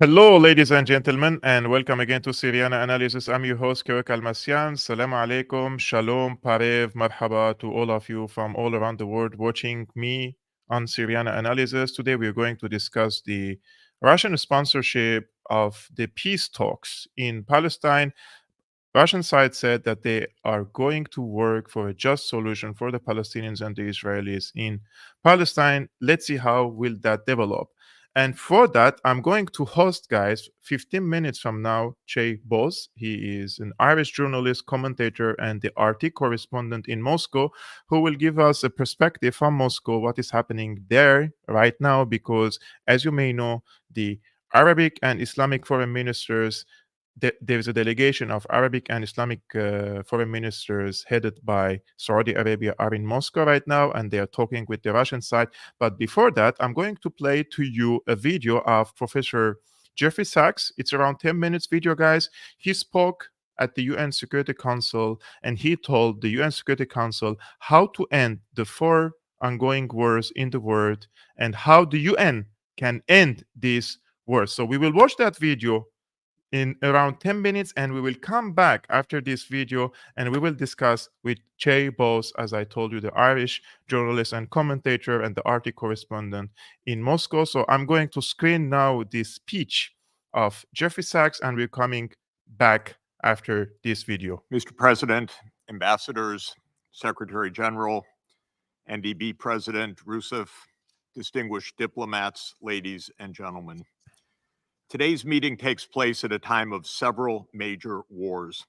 Hello, ladies and gentlemen, and welcome again to Syriana Analysis. I'm your host, Almassian. Salaam alaikum, shalom, parev, marhaba to all of you from all around the world watching me on Syriana Analysis. Today, we're going to discuss the Russian sponsorship of the peace talks in Palestine. Russian side said that they are going to work for a just solution for the Palestinians and the Israelis in Palestine. Let's see how will that develop. And for that, I'm going to host, guys, 15 minutes from now, Chay Bowes. He is an Irish journalist, commentator, and the RT correspondent in Moscow, who will give us a perspective from Moscow, what is happening there right now, because as you may know, the Arabic and Islamic foreign ministers, there's a delegation of Arabic and Islamic foreign ministers headed by Saudi Arabia are in Moscow right now, and they are talking with the Russian side. But before that, I'm going to play to you a video of Professor Jeffrey Sachs. It's around 10 minutes video, guys. He spoke at the UN Security Council, and he told the UN Security Council how to end the 4 ongoing wars in the world and how the UN can end these wars. So we will watch that video in around 10 minutes, and we will come back after this video and we will discuss with Chay Bowes, as I told you, the Irish journalist and commentator and the RT correspondent in Moscow. So I'm going to screen now the speech of Jeffrey Sachs, and we're coming back after this video. Mr. President, ambassadors, Secretary General, NDB President Rousseff, distinguished diplomats, ladies and gentlemen. Today's meeting takes place at a time of several major wars.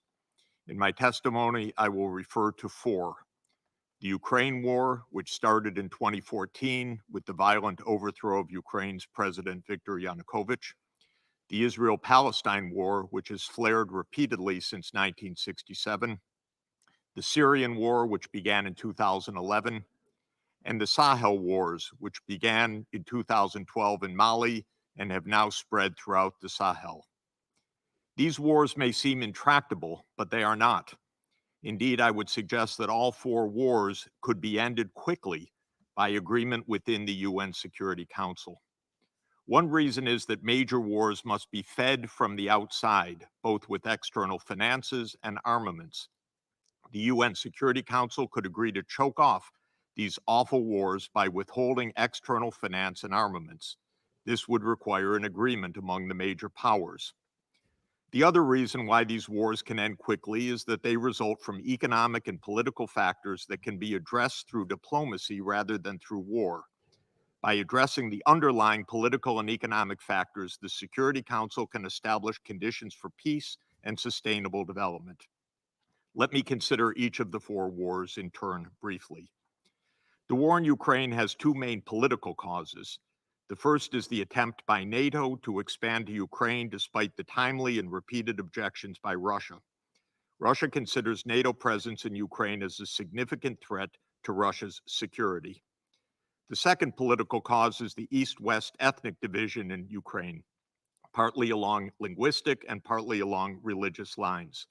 In my testimony, I will refer to 4. the Ukraine War, which started in 2014 with the violent overthrow of Ukraine's President Viktor Yanukovych, the Israel-Palestine War, which has flared repeatedly since 1967, the Syrian War, which began in 2011, and the Sahel Wars, which began in 2012 in Mali and have now spread throughout the Sahel. These wars may seem intractable, but they are not. Indeed, I would suggest that all four wars could be ended quickly by agreement within the UN Security Council. One reason is that major wars must be fed from the outside, both with external finances and armaments. The UN Security Council could agree to choke off these awful wars by withholding external finance and armaments. This would require an agreement among the major powers. The other reason why these wars can end quickly is that they result from economic and political factors that can be addressed through diplomacy rather than through war. By addressing the underlying political and economic factors, the Security Council can establish conditions for peace and sustainable development. Let me consider each of the four wars in turn briefly. The war in Ukraine has two main political causes. The first is the attempt by NATO to expand to Ukraine despite the timely and repeated objections by Russia. Russia considers NATO presence in Ukraine as a significant threat to Russia's security. The second political cause is the East-West ethnic division in Ukraine, partly along linguistic and partly along religious lines.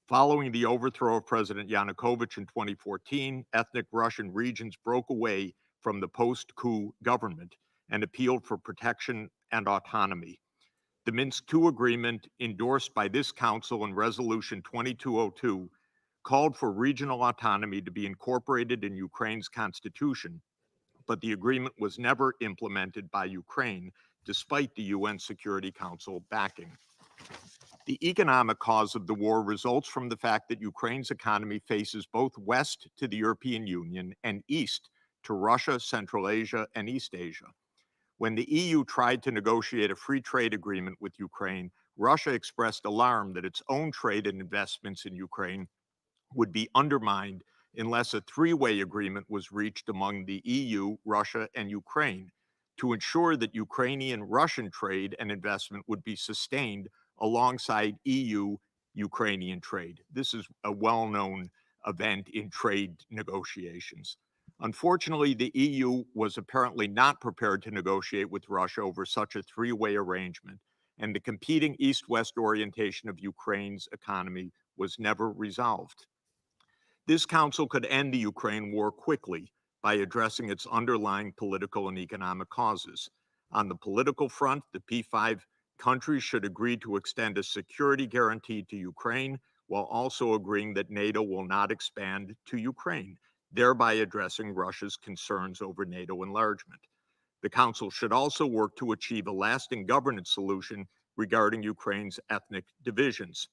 Following the overthrow of President Yanukovych in 2014, ethnic Russian regions broke away from the post-coup government and appealed for protection and autonomy. The Minsk II agreement, endorsed by this council in Resolution 2202, called for regional autonomy to be incorporated in Ukraine's constitution, but the agreement was never implemented by Ukraine, despite the UN Security Council backing. The economic cause of the war results from the fact that Ukraine's economy faces both west to the European Union and east to Russia, Central Asia, and East Asia. When the EU tried to negotiate a free trade agreement with Ukraine, Russia expressed alarm that its own trade and investments in Ukraine would be undermined unless a three-way agreement was reached among the EU, Russia, and Ukraine to ensure that Ukrainian-Russian trade and investment would be sustained alongside EU-Ukrainian trade. This is a well-known event in trade negotiations. Unfortunately, the EU was apparently not prepared to negotiate with Russia over such a three-way arrangement, and the competing East-West orientation of Ukraine's economy was never resolved. This council could end the Ukraine war quickly by addressing its underlying political and economic causes. On the political front, the P5 countries should agree to extend a security guarantee to Ukraine while also agreeing that NATO will not expand to Ukraine, thereby addressing Russia's concerns over NATO enlargement. The Council should also work to achieve a lasting governance solution regarding Ukraine's ethnic divisions.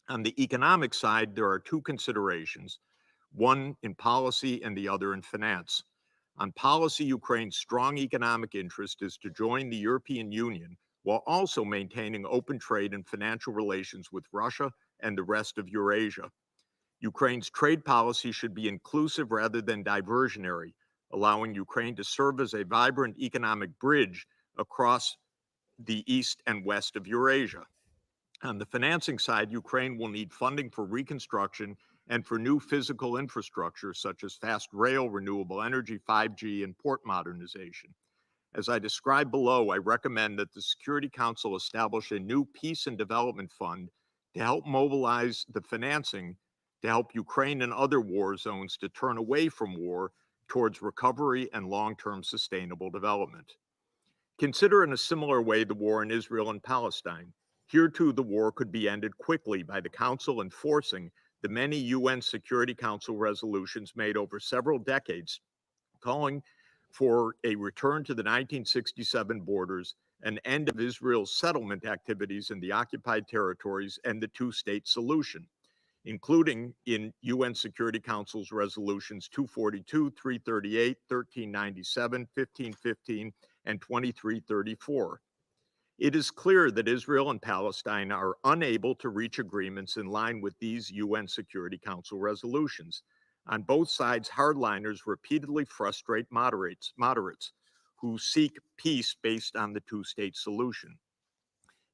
On the economic side, there are two considerations, one in policy and the other in finance. On policy, Ukraine's strong economic interest is to join the European Union while also maintaining open trade and financial relations with Russia and the rest of Eurasia. Ukraine's trade policy should be inclusive rather than diversionary, allowing Ukraine to serve as a vibrant economic bridge across the east and west of Eurasia. On the financing side, Ukraine will need funding for reconstruction and for new physical infrastructure such as fast rail, renewable energy, 5G, and port modernization. As I described below, I recommend that the Security Council establish a new peace and development fund to help mobilize the financing to help Ukraine and other war zones to turn away from war towards recovery and long-term sustainable development. Consider in a similar way the war in Israel and Palestine. Here too, the war could be ended quickly by the Council enforcing the many UN Security Council resolutions made over several decades, calling for a return to the 1967 borders, an end of Israel's settlement activities in the occupied territories, and the two-state solution, including in UN Security Council's resolutions 242, 338, 1397, 1515, and 2334. It is clear that Israel and Palestine are unable to reach agreements in line with these UN Security Council resolutions. On both sides, hardliners repeatedly frustrate moderates who seek peace based on the two-state solution.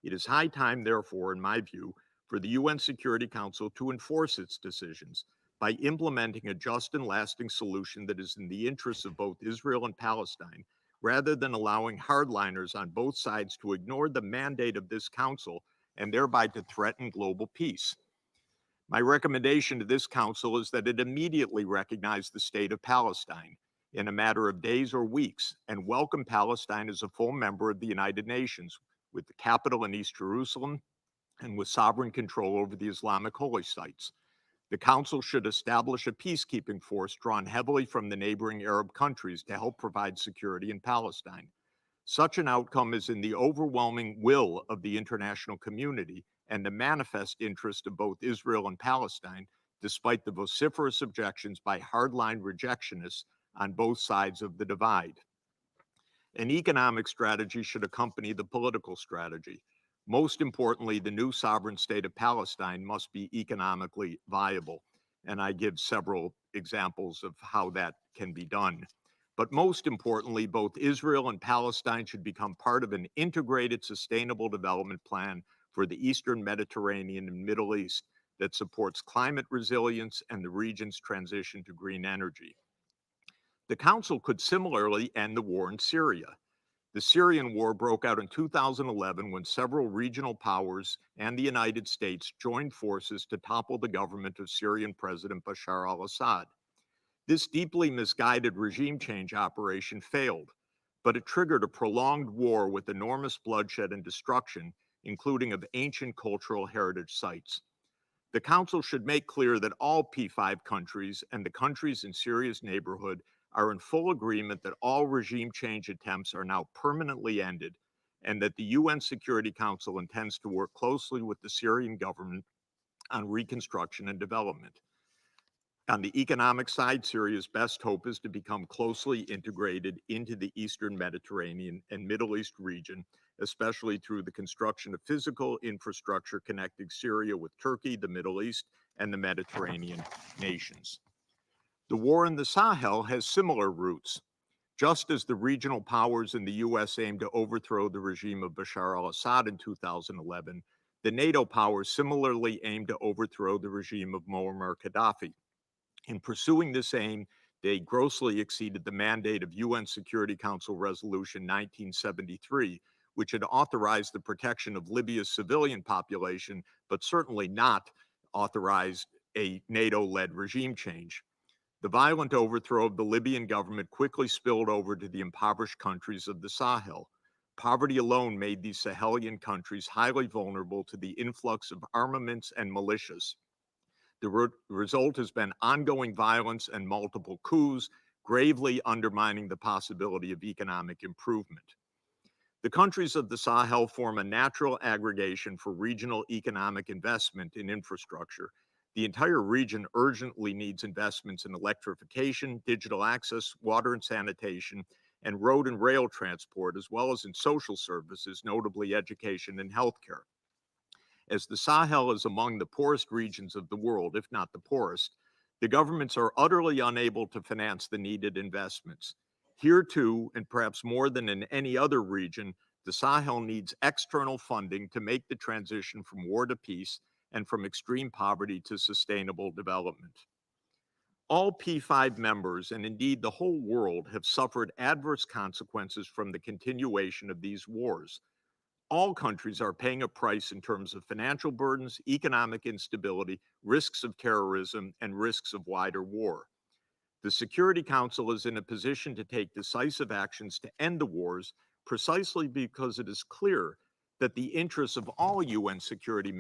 It is high time, therefore, in my view, for the UN Security Council to enforce its decisions by implementing a just and lasting solution that is in the interests of both Israel and Palestine, rather than allowing hardliners on both sides to ignore the mandate of this council and thereby to threaten global peace. My recommendation to this council is that it immediately recognize the state of Palestine in a matter of days or weeks and welcome Palestine as a full member of the United Nations, with the capital in East Jerusalem and with sovereign control over the Islamic holy sites. The Council should establish a peacekeeping force drawn heavily from the neighboring Arab countries to help provide security in Palestine. Such an outcome is in the overwhelming will of the international community and the manifest interest of both Israel and Palestine, despite the vociferous objections by hardline rejectionists on both sides of the divide. An economic strategy should accompany the political strategy. Most importantly, the new sovereign state of Palestine must be economically viable. And I give several examples of how that can be done. But most importantly, both Israel and Palestine should become part of an integrated, sustainable development plan for the Eastern Mediterranean and Middle East that supports climate resilience and the region's transition to green energy. The Council could similarly end the war in Syria. The Syrian war broke out in 2011 when several regional powers and the United States joined forces to topple the government of Syrian President Bashar al-Assad. This deeply misguided regime change operation failed, but it triggered a prolonged war with enormous bloodshed and destruction, including of ancient cultural heritage sites. The Council should make clear that all P5 countries and the countries in Syria's neighborhood are in full agreement that all regime change attempts are now permanently ended, and that the UN Security Council intends to work closely with the Syrian government on reconstruction and development. On the economic side, Syria's best hope is to become closely integrated into the Eastern Mediterranean and Middle East region, especially through the construction of physical infrastructure connecting Syria with Turkey, the Middle East, and the Mediterranean nations. The war in the Sahel has similar roots. Just as the regional powers in the US aimed to overthrow the regime of Bashar al-Assad in 2011, the NATO powers similarly aimed to overthrow the regime of Muammar Gaddafi. In pursuing this aim, they grossly exceeded the mandate of UN Security Council Resolution 1973, which had authorized the protection of Libya's civilian population, but certainly not authorized a NATO-led regime change. The violent overthrow of the Libyan government quickly spilled over to the impoverished countries of the Sahel. Poverty alone made these Sahelian countries highly vulnerable to the influx of armaments and militias. The result has been ongoing violence and multiple coups, gravely undermining the possibility of economic improvement. The countries of the Sahel form a natural aggregation for regional economic investment in infrastructure. The entire region urgently needs investments in electrification, digital access, water and sanitation, and road and rail transport, as well as in social services, notably education and healthcare. As the Sahel is among the poorest regions of the world, if not the poorest, the governments are utterly unable to finance the needed investments. Here too, and perhaps more than in any other region, the Sahel needs external funding to make the transition from war to peace and from extreme poverty to sustainable development. All P5 members, and indeed the whole world, have suffered adverse consequences from the continuation of these wars. All countries are paying a price in terms of financial burdens, economic instability, risks of terrorism, and risks of wider war. The Security Council is in a position to take decisive actions to end the wars precisely because it is clear that the interests of all UN Security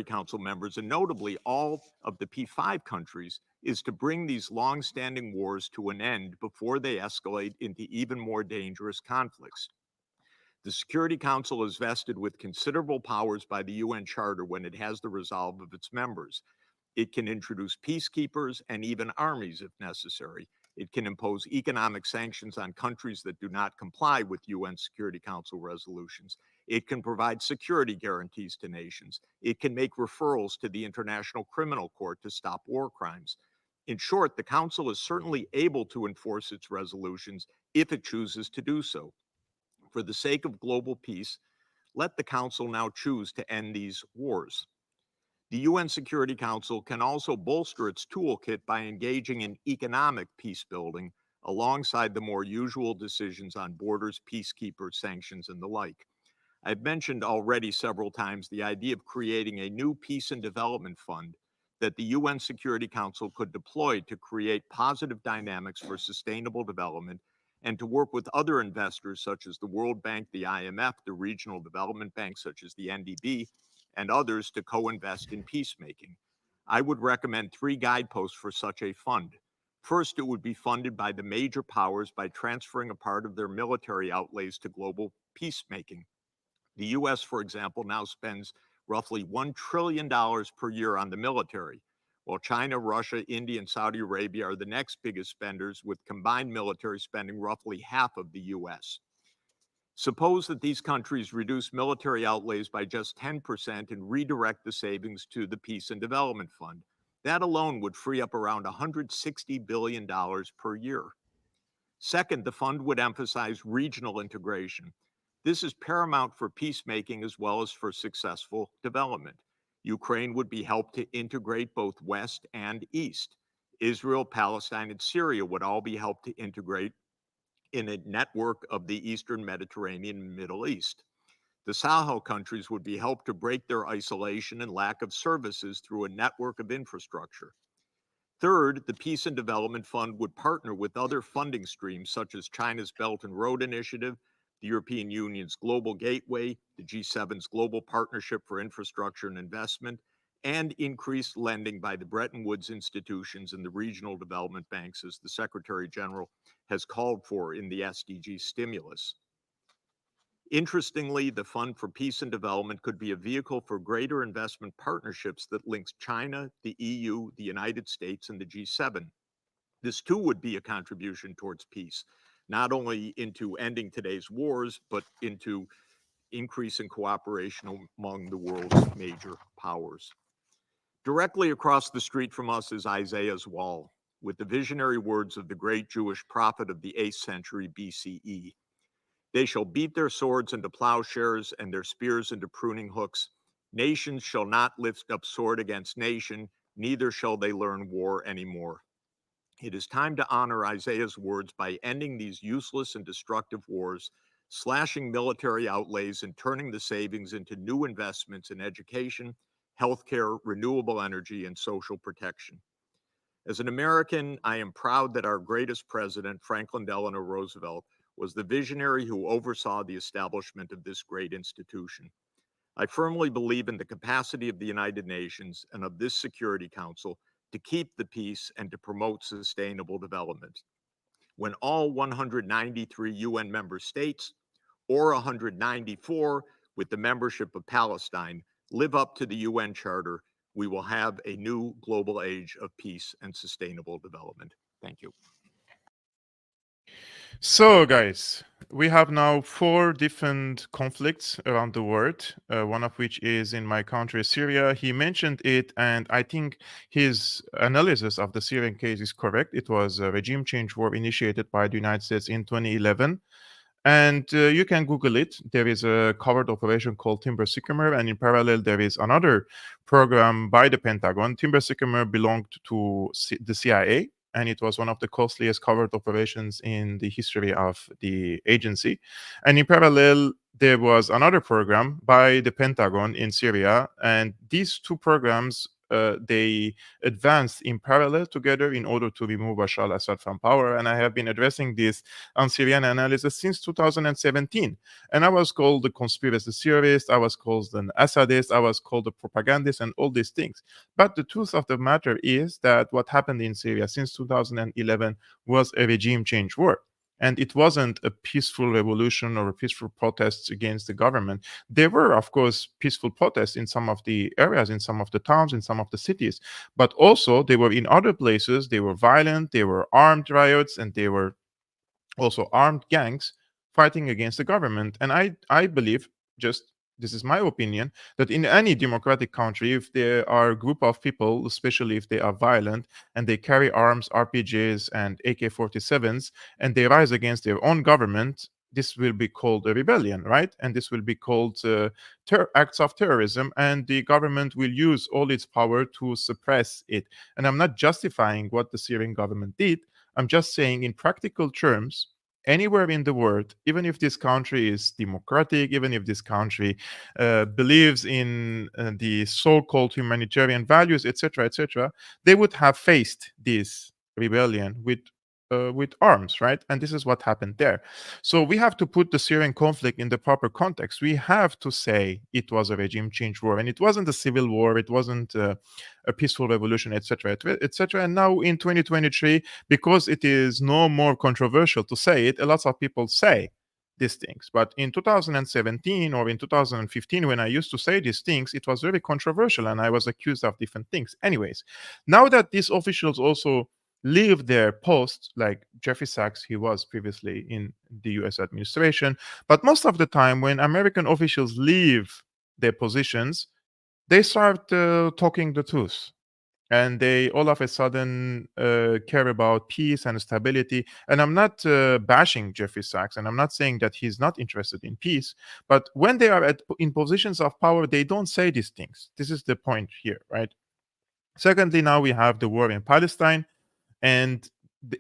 Council members, and notably all of the P5 countries, is to bring these long-standing wars to an end before they escalate into even more dangerous conflicts. The Security Council is vested with considerable powers by the UN Charter when it has the resolve of its members. It can introduce peacekeepers and even armies if necessary. It can impose economic sanctions on countries that do not comply with UN Security Council resolutions. It can provide security guarantees to nations. It can make referrals to the International Criminal Court to stop war crimes. In short, the Council is certainly able to enforce its resolutions if it chooses to do so. For the sake of global peace, let the Council now choose to end these wars. The UN Security Council can also bolster its toolkit by engaging in economic peace building alongside the more usual decisions on borders, peacekeepers, sanctions, and the like. I've mentioned already several times the idea of creating a new peace and development fund that the UN Security Council could deploy to create positive dynamics for sustainable development and to work with other investors such as the World Bank, the IMF, the regional development banks such as the NDB, and others to co-invest in peacemaking. I would recommend 3 guideposts for such a fund. First, it would be funded by the major powers by transferring a part of their military outlays to global peacemaking. The US, for example, now spends roughly $1 trillion per year on the military, while China, Russia, India, and Saudi Arabia are the next biggest spenders, with combined military spending roughly half of the US. Suppose that these countries reduce military outlays by just 10% and redirect the savings to the Peace and Development Fund. That alone would free up around $160 billion per year. Second, the fund would emphasize regional integration. This is paramount for peacemaking as well as for successful development. Ukraine would be helped to integrate both West and East. Israel, Palestine, and Syria would all be helped to integrate in a network of the Eastern Mediterranean and Middle East. The Sahel countries would be helped to break their isolation and lack of services through a network of infrastructure. Third, the Peace and Development Fund would partner with other funding streams such as China's Belt and Road Initiative, the European Union's Global Gateway, the G7's Global Partnership for Infrastructure and Investment, and increased lending by the Bretton Woods institutions and the regional development banks, as the Secretary General has called for in the SDG stimulus. Interestingly, the Fund for Peace and Development could be a vehicle for greater investment partnerships that links China, the EU, the United States, and the G7. This too would be a contribution towards peace, not only into ending today's wars, but into increasing cooperation among the world's major powers. Directly across the street from us is Isaiah's wall, with the visionary words of the great Jewish prophet of the 8th century BCE. They shall beat their swords into plowshares and their spears into pruning hooks. Nations shall not lift up sword against nation, neither shall they learn war anymore. It is time to honor Isaiah's words by ending these useless and destructive wars, slashing military outlays and turning the savings into new investments in education, healthcare, renewable energy, and social protection. As an American, I am proud that our greatest president, Franklin Delano Roosevelt, was the visionary who oversaw the establishment of this great institution. I firmly believe in the capacity of the United Nations and of this Security Council to keep the peace and to promote sustainable development. When all 193 UN member states, or 194 with the membership of Palestine, live up to the UN Charter, we will have a new global age of peace and sustainable development. Thank you. So, guys, we have now 4 different conflicts around the world, one of which is in my country, Syria. He mentioned it, and I think his analysis of the Syrian case is correct. It was a regime change war initiated by the United States in 2011. And you can Google it. There is a covert operation called Timber Sycamore, and in parallel, there is another program by the Pentagon. Timber Sycamore belonged to the CIA, and it was one of the costliest covert operations in the history of the agency. And in parallel, there was another program by the Pentagon in Syria, and these 2 programs they advanced in parallel together in order to remove Bashar al-Assad from power. And I have been addressing this on Syriana Analysis since 2017. And I was called the conspiracy theorist, I was called an Assadist, I was called a propagandist, and all these things. But the truth of the matter is that what happened in Syria since 2011 was a regime change war. And it wasn't a peaceful revolution or a peaceful protests against the government. There were, of course, peaceful protests in some of the areas, in some of the towns, in some of the cities. But also, they were in other places. They were violent, they were armed riots, and they were also armed gangs fighting against the government. And I believe just this is my opinion, that in any democratic country, if there are a group of people, especially if they are violent and they carry arms, RPGs, and AK-47s, and they rise against their own government, this will be called a rebellion, right? And this will be called acts of terrorism, and the government will use all its power to suppress it. And I'm not justifying what the Syrian government did. I'm just saying, in practical terms, anywhere in the world, even if this country is democratic, even if this country believes in the so-called humanitarian values, etc., they would have faced this rebellion with arms, right? And this is what happened there. So we have to put the Syrian conflict in the proper context. We have to say it was a regime change war, and it wasn't a civil war, it wasn't a peaceful revolution, etc. And now in 2023, because it is no more controversial to say it, a lot of people say these things. But in 2017 or in 2015, when I used to say these things, it was very controversial and I was accused of different things. Anyways, now that these officials also leave their posts, like Jeffrey Sachs, he was previously in the US administration, but most of the time when American officials leave their positions, they start talking the truth, and they all of a sudden care about peace and stability. And I'm not bashing Jeffrey Sachs, and I'm not saying that he's not interested in peace, but when they are in positions of power, they don't say these things. This is the point here, right? Secondly, now we have the war in Palestine, and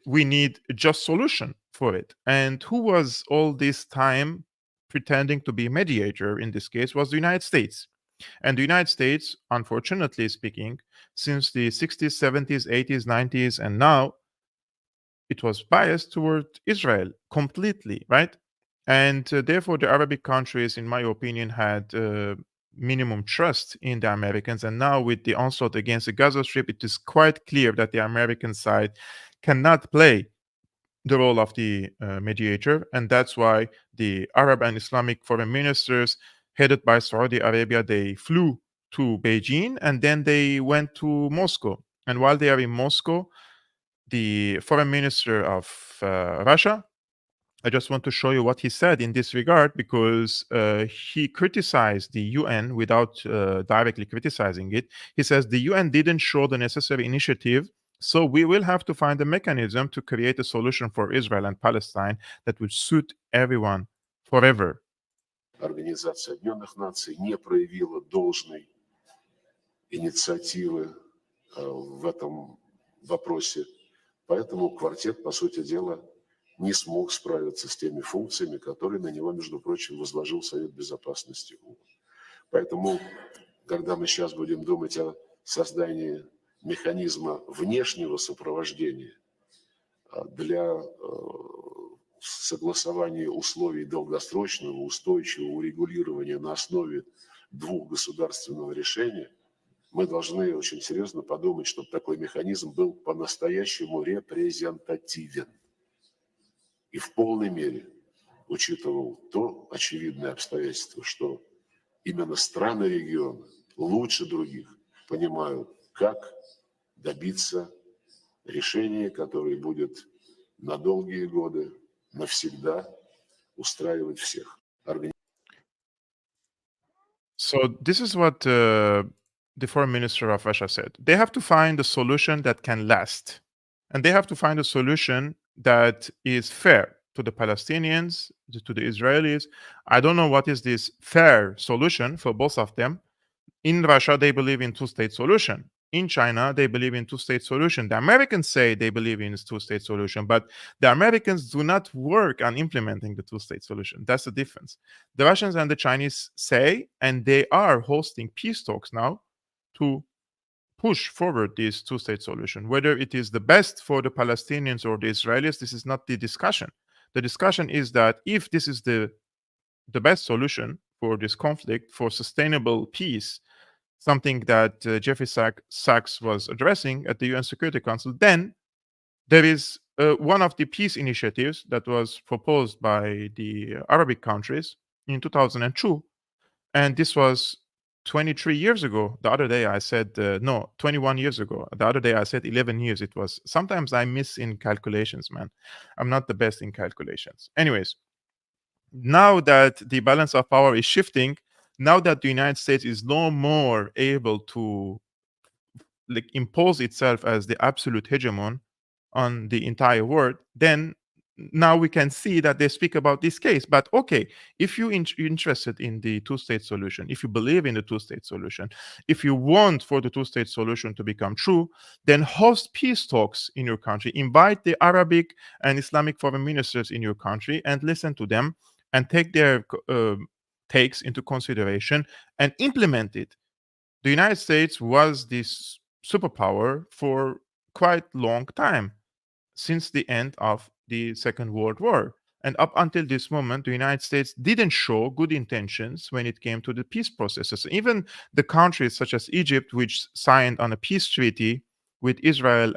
we need a just solution for it. And who was all this time pretending to be mediator in this case was the United States. And the United States, unfortunately speaking, since the 60s, 70s, 80s, 90s, and now, it was biased toward Israel completely, right? And therefore, the Arabic countries, in my opinion, had minimum trust in the Americans. And now, with the onslaught against the Gaza Strip, it is quite clear that the American side cannot play the role of the mediator. And that's why the Arab and Islamic foreign ministers, headed by Saudi Arabia, they flew to Beijing and then they went to Moscow. And while they are in Moscow, the foreign minister of Russia, I just want to show you what he said in this regard, because he criticized the UN without directly criticizing it. He says the UN didn't show the necessary initiative, so we will have to find a mechanism to create a solution for Israel and Palestine that will suit everyone forever. Организация Объединенных Наций не проявила должной инициативы в этом вопросе. Поэтому квартет, по сути дела, не смог справиться с теми функциями, которые на него, между прочим, возложил Совет Безопасности ООН. Поэтому, когда мы сейчас будем думать о создании механизма внешнего сопровождения для согласования условий долгосрочного, устойчивого урегулирования на основе двухгосударственного решения, мы должны очень серьезно подумать, чтобы такой механизм был по-настоящему репрезентативен и в полной мере учитывал то очевидное обстоятельство, что именно страны региона лучше других понимают, как добиться решения, которое будет на долгие годы, навсегда устраивать всех. So this is what the foreign minister of Russia said. They have to find a solution that can last. And they have to find a solution that is fair to the Palestinians, to the Israelis. I don't know what is this fair solution for both of them. In Russia, they believe in two-state solution. In China, they believe in two-state solution. The Americans say they believe in two-state solution, but the Americans do not work on implementing the two-state solution. That's the difference. The Russians and the Chinese say, and they are hosting peace talks now to push forward this two-state solution. Whether it is the best for the Palestinians or the Israelis, this is not the discussion. The discussion is that if this is the best solution for this conflict, for sustainable peace, something that Jeffrey Sachs was addressing at the UN Security Council, then there is one of the peace initiatives that was proposed by the Arabic countries in 2002. And this was 23 years ago. The other day I said, no, 21 years ago. The other day I said 11 years. It was, sometimes I miss in calculations, man. I'm not the best in calculations. Anyways, now that the balance of power is shifting, now that the United States is no more able to impose itself as the absolute hegemon on the entire world, then now we can see that they speak about this case. But okay, if you're interested in the two-state solution, if you believe in the two-state solution, if you want for the two-state solution to become true, then host peace talks in your country, invite the Arabic and Islamic foreign ministers in your country and listen to them and take their takes into consideration and implement it. The United States was this superpower for quite long time, since the end of the Second World War. And up until this moment, the United States didn't show good intentions when it came to the peace processes. Even the countries such as Egypt, which signed on a peace treaty with Israel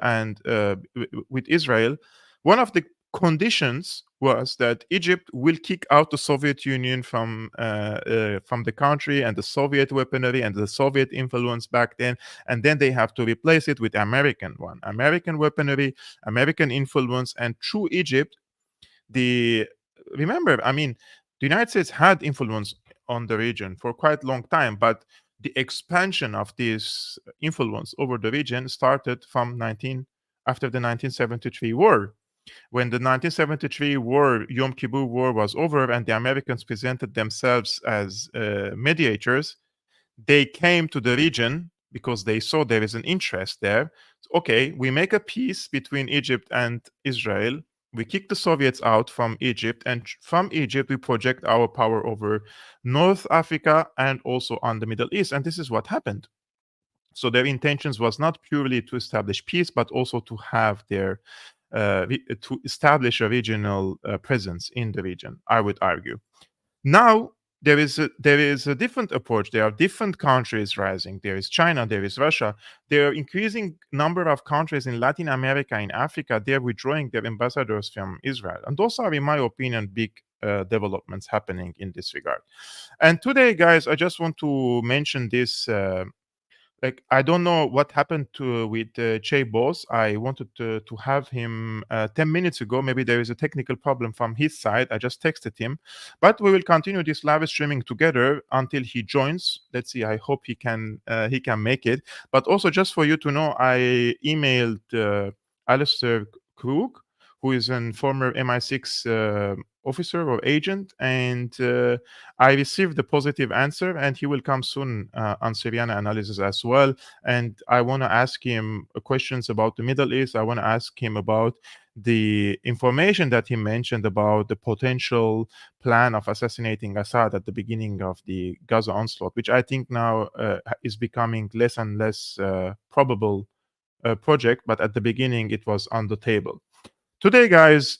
one of the conditions was that Egypt will kick out the Soviet Union from the country and the Soviet weaponry and the Soviet influence back then, and then they have to replace it with American weaponry, American influence, and through Egypt, remember, I mean, the United States had influence on the region for quite a long time, but the expansion of this influence over the region started from after the 1973 war. When the 1973 war, Yom Kippur War, was over and the Americans presented themselves as mediators, they came to the region because they saw there is an interest there. Okay, we make a peace between Egypt and Israel. We kick the Soviets out from Egypt, and from Egypt, we project our power over North Africa and also on the Middle East. And this is what happened. So their intentions was not purely to establish peace, but also to have to establish a regional presence in the region, I would argue. Now, there is a different approach. There are different countries rising. There is China, there is Russia. There are increasing number of countries in Latin America, in Africa. They're withdrawing their ambassadors from Israel. And those are, in my opinion, big developments happening in this regard. And today, guys, I just want to mention this. I don't know what happened with Chay Bowes. I wanted to have him 10 minutes ago. Maybe there is a technical problem from his side. I just texted him. But we will continue this live streaming together until he joins. Let's see. I hope he can make it. But also, just for you to know, I emailed Alistair Krug, who is a former MI6 officer or agent, and I received a positive answer, and he will come soon on Syriana Analysis as well. And I want to ask him questions about the Middle East. I want to ask him about the information that he mentioned about the potential plan of assassinating Assad at the beginning of the Gaza onslaught, which I think now is becoming less and less probable project, but at the beginning it was on the table. Today, guys,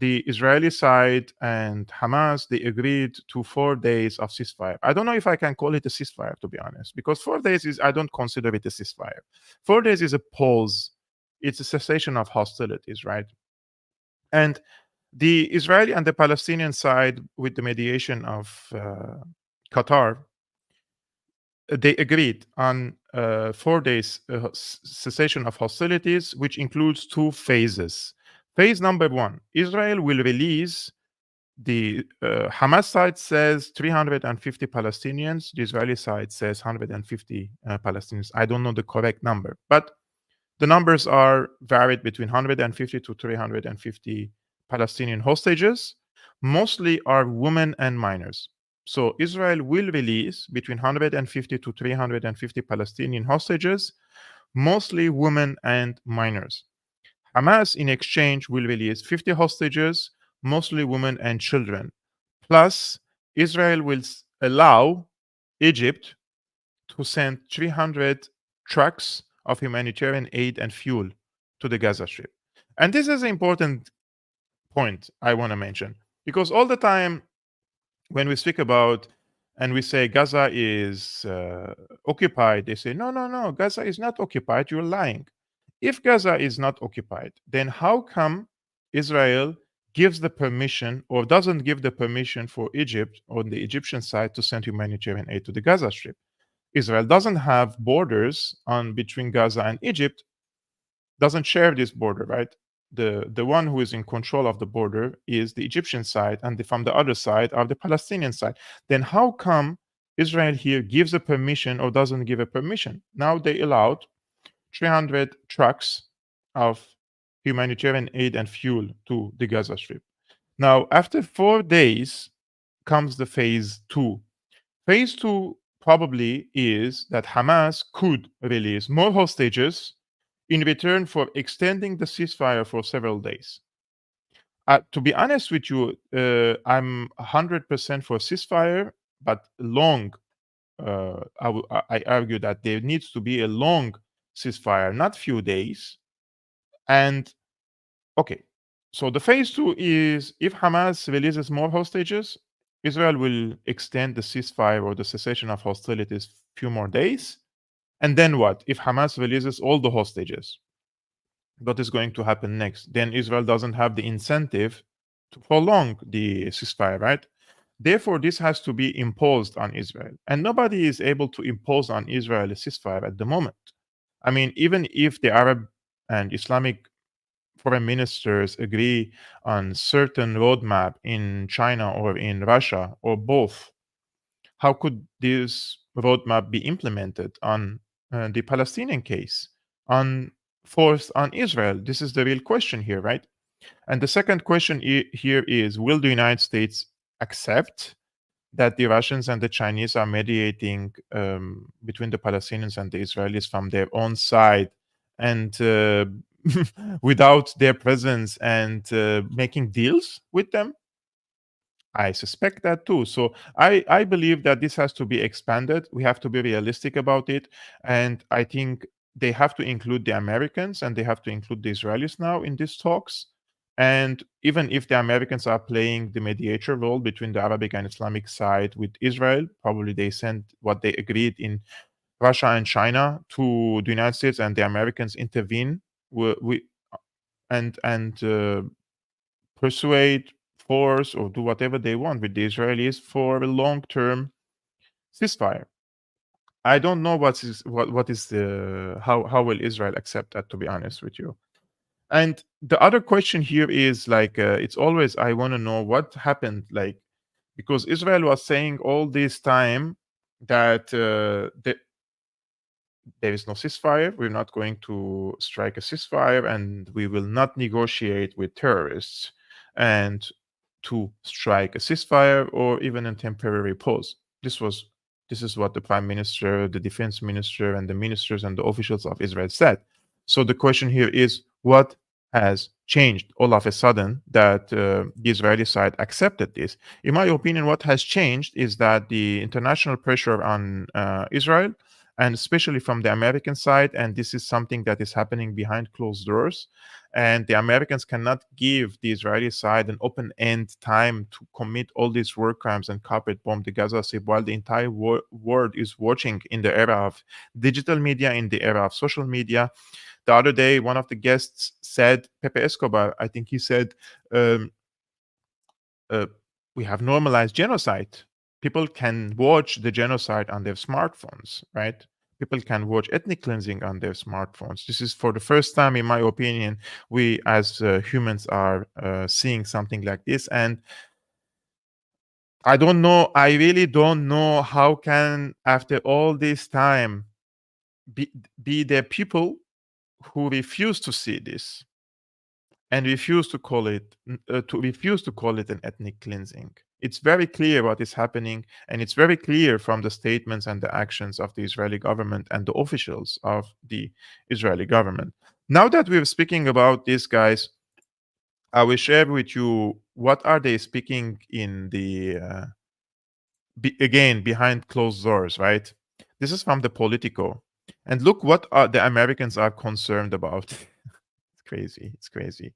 the Israeli side and Hamas, they agreed to 4 days of ceasefire. I don't know if I can call it a ceasefire, to be honest, because 4 days I don't consider it a ceasefire. 4 days is a pause. It's a cessation of hostilities, right? And the Israeli and the Palestinian side, with the mediation of Qatar, they agreed on 4 days cessation of hostilities, which includes 2 phases. Phase number 1, Israel will release the Hamas side says 350 Palestinians. The Israeli side says 150 Palestinians. I don't know the correct number, but the numbers are varied between 150 to 350 Palestinian hostages. Mostly are women and minors. So Israel will release between 150 to 350 Palestinian hostages, mostly women and minors. Hamas, in exchange, will release 50 hostages, mostly women and children. Plus, Israel will allow Egypt to send 300 trucks of humanitarian aid and fuel to the Gaza Strip. And this is an important point I want to mention, because all the time when we speak about and we say Gaza is occupied, they say, no, Gaza is not occupied, you're lying. If Gaza is not occupied, then how come Israel gives the permission or doesn't give the permission for Egypt on the Egyptian side to send humanitarian aid to the Gaza Strip? Israel doesn't have borders between Gaza and Egypt, doesn't share this border, right? the one who is in control of the border is the Egyptian side, and from the other side are the Palestinian side. Then how come Israel here gives a permission or doesn't give a permission? Now they allowed 300 trucks of humanitarian aid and fuel to the Gaza Strip. Now, after 4 days comes the phase 2. Phase 2 probably is that Hamas could release more hostages in return for extending the ceasefire for several days. To be honest with you, I'm 100% for ceasefire, but long. I argue that there needs to be a long ceasefire, not few days. And okay, so the phase 2 is if Hamas releases more hostages, Israel will extend the ceasefire or the cessation of hostilities few more days. And then what? If Hamas releases all the hostages, what is going to happen next? Then Israel doesn't have the incentive to prolong the ceasefire, right? Therefore, this has to be imposed on Israel. And nobody is able to impose on Israel a ceasefire at the moment. I mean, even if the Arab and Islamic foreign ministers agree on certain roadmap in China or in Russia or both, how could this roadmap be implemented on the Palestinian case, forced on Israel? This is the real question here, right? And the second question here is, will the United States accept that the Russians and the Chinese are mediating between the Palestinians and the Israelis from their own side, and without their presence, and making deals with them? I suspect that too. So I believe that this has to be expanded. We have to be realistic about it. And I think they have to include the Americans and they have to include the Israelis now in these talks. And even if the Americans are playing the mediator role between the Arabic and Islamic side with Israel, probably they sent what they agreed in Russia and China to the United States, and the Americans intervene and persuade, force, or do whatever they want with the Israelis for a long-term ceasefire. I don't know what is the how will Israel accept that, to be honest with you. And the other question here is like it's always I want to know what happened, like, because Israel was saying all this time that there is no ceasefire, we're not going to strike a ceasefire, and we will not negotiate with terrorists and to strike a ceasefire or even a temporary pause. This is what the prime minister, the defense minister, and the ministers and the officials of Israel said. So the question here is, what has changed all of a sudden that the Israeli side accepted this? In my opinion, what has changed is that the international pressure on Israel, and especially from the American side, and this is something that is happening behind closed doors, and the Americans cannot give the Israeli side an open-end time to commit all these war crimes and carpet bomb the Gaza Strip while the entire world is watching in the era of digital media, in the era of social media. The other day, one of the guests said, Pepe Escobar, I think he said, we have normalized genocide. People can watch the genocide on their smartphones, right? People can watch ethnic cleansing on their smartphones. This is for the first time, in my opinion, we as humans are seeing something like this. And I don't know, I really don't know how can, after all this time, be there people who refuse to see this and refuse to call it an ethnic cleansing. It's very clear what is happening, and it's very clear from the statements and the actions of the Israeli government and the officials of the Israeli government. Now that we're speaking about these guys, I will share with you what are they speaking in the again behind closed doors, right? This is from the Politico, and look what the Americans are concerned about. It's crazy. It's crazy.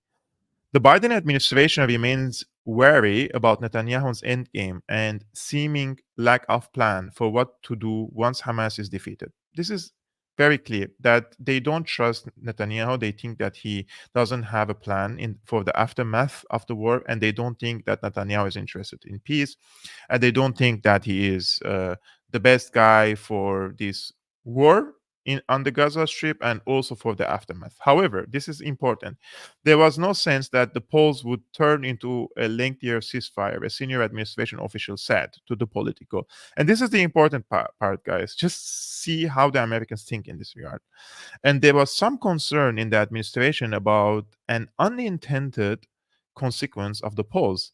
The Biden administration remains wary about Netanyahu's endgame and seeming lack of plan for what to do once Hamas is defeated. This is very clear that they don't trust Netanyahu. They think that he doesn't have a plan for the aftermath of the war, and they don't think that Netanyahu is interested in peace, and they don't think that he is the best guy for this war. on the Gaza Strip and also for the aftermath. However, this is important. There was no sense that the polls would turn into a lengthier ceasefire, a senior administration official said to the Politico. And this is the important part, guys. Just see how the Americans think in this regard. And there was some concern in the administration about an unintended consequence of the polls,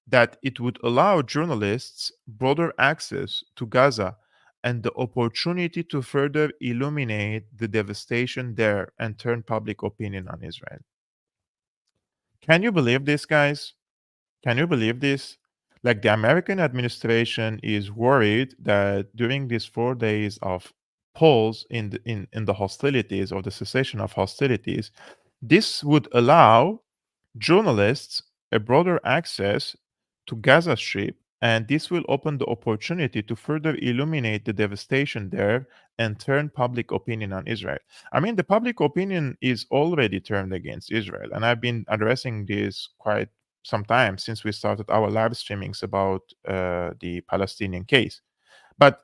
that it would allow journalists broader access to Gaza and the opportunity to further illuminate the devastation there and turn public opinion on Israel. Can you believe this, guys? Can you believe this? Like, the American administration is worried that during these 4 days of pause in the hostilities or the cessation of hostilities, this would allow journalists a broader access to Gaza Strip, and this will open the opportunity to further illuminate the devastation there and turn public opinion on Israel. I mean, the public opinion is already turned against Israel, and I've been addressing this quite some time since we started our live streamings about the Palestinian case. But